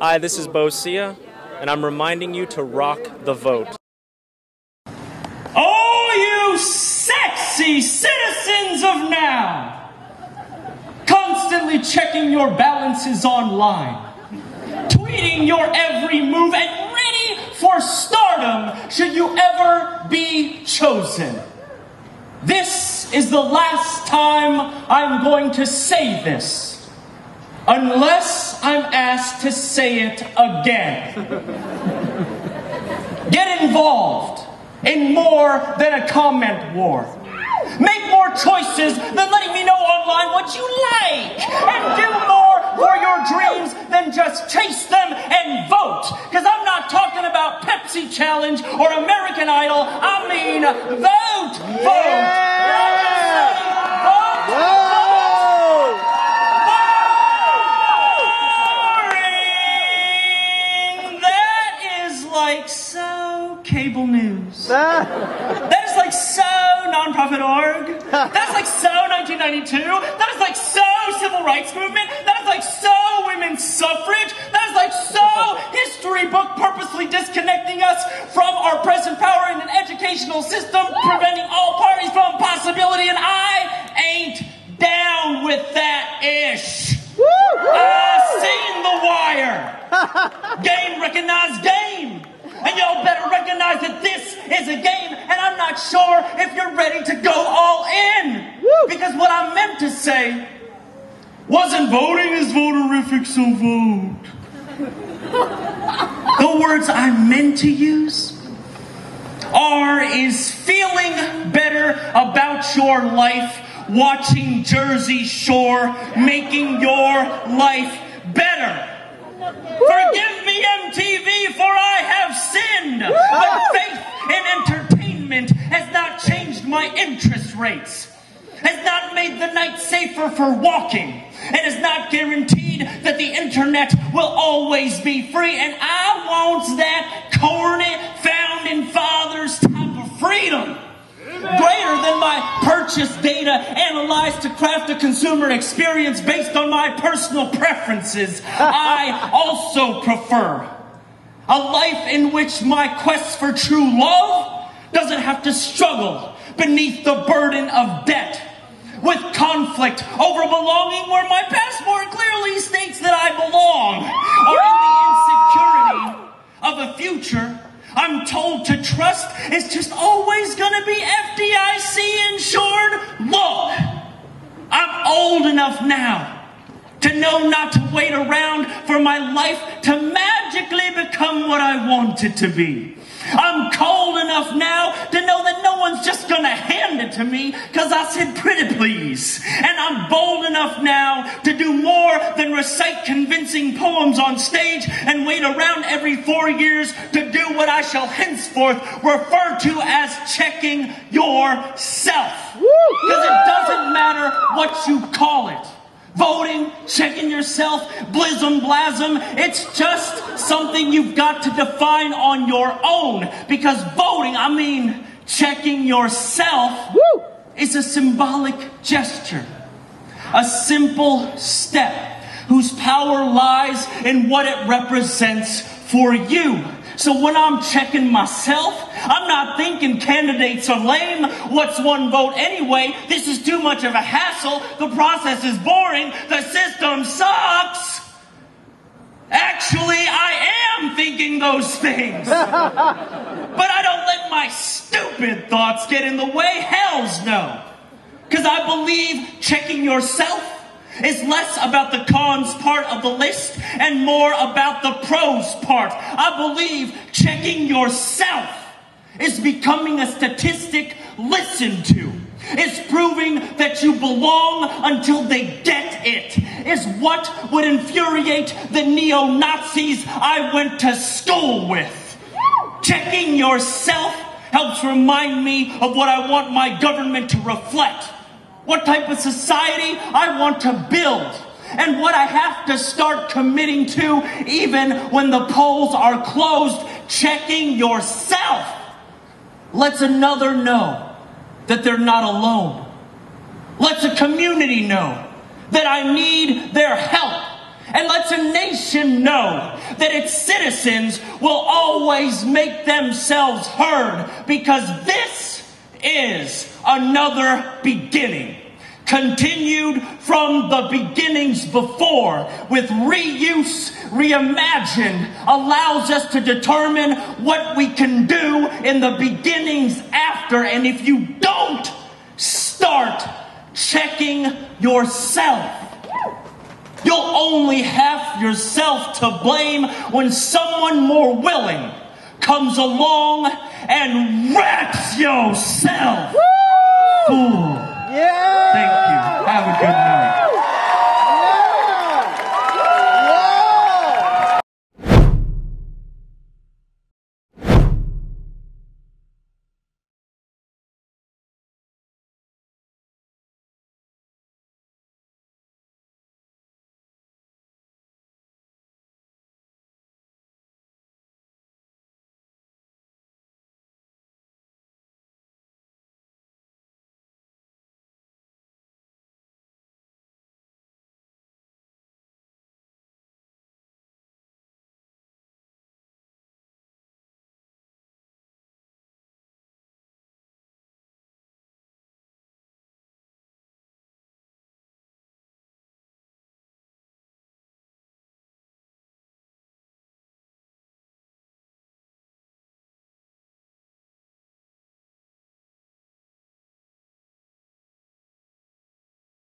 Hi, this is beau, and I'm reminding you to rock the vote. Oh, you sexy citizens of now! Constantly checking your balances online, tweeting your every move, and ready for stardom should you ever be chosen. This is the last time I'm going to say this, unless I'm asked to say it again. Get involved in more than a comment war. Make more choices than letting me know online what you like. And do more for your dreams than just chase them and vote. Because I'm not talking about Pepsi Challenge or American Idol. I mean vote, vote. Boring. That is like so cable news. That is like so nonprofit org. That's like so 1992. That is like so civil rights movement. That is like so women's suffrage. That is like so history book purposely disconnecting us from our present power in an educational system, preventing all parties from possibility, and I ain't down with that ish. I've seen The Wire. Game recognized game. And y'all better recognize that this is a game, and I'm not sure if you're ready to go all in. Because what I meant to say wasn't voting is voterific, so vote. The words I meant to use is feeling better about your life, watching Jersey Shore, making your life better. Forgive me, MTV, for I have sinned. But faith in entertainment has not changed my interest rates, has not made the night safer for walking, and has not guaranteed that the internet will always be free. And I want that corny founding fathers type of freedom. Greater than my purchase data analyzed to craft a consumer experience based on my personal preferences. I also prefer a life in which my quest for true love doesn't have to struggle beneath the burden of debt, with conflict over belonging where my passport clearly states that I belong, or in the insecurity of a future I'm told to trust is just always gonna be FDIC insured. Look, I'm old enough now to know not to wait around for my life to magically become what I want it to be. I'm cold enough now to know that no one's just gonna hand it to me because I said pretty please. And I'm bold enough now to do more than recite convincing poems on stage and wait around every 4 years to do what I shall henceforth refer to as checking yourself. Because it doesn't matter what you call it. Voting, checking yourself, blism, blasm, it's just something you've got to define on your own. Because voting, checking yourself, is a symbolic gesture. A simple step whose power lies in what it represents for you. So when I'm checking myself, I'm not thinking candidates are lame. What's one vote anyway? This is too much of a hassle. The process is boring. The system sucks. Actually, I am thinking those things. But I don't let my stupid thoughts get in the way. Hells no. Because I believe checking yourself is less about the cons part of the list and more about the pros part. I believe checking yourself is becoming a statistic listened to. It's proving that you belong until they get it. Is what would infuriate the neo-Nazis I went to school with. Checking yourself helps remind me of what I want my government to reflect. What type of society I want to build, and what I have to start committing to even when the polls are closed. Checking yourself lets another know that they're not alone. Lets a community know that I need their help. And lets a nation know that its citizens will always make themselves heard, because this is another beginning. Continued from the beginnings before, with reuse, reimagined, allows us to determine what we can do in the beginnings after. And if you don't start checking yourself, you'll only have yourself to blame when someone more willing comes along and wrecks yourself. Fool. Yeah! Thank you. Have a good night.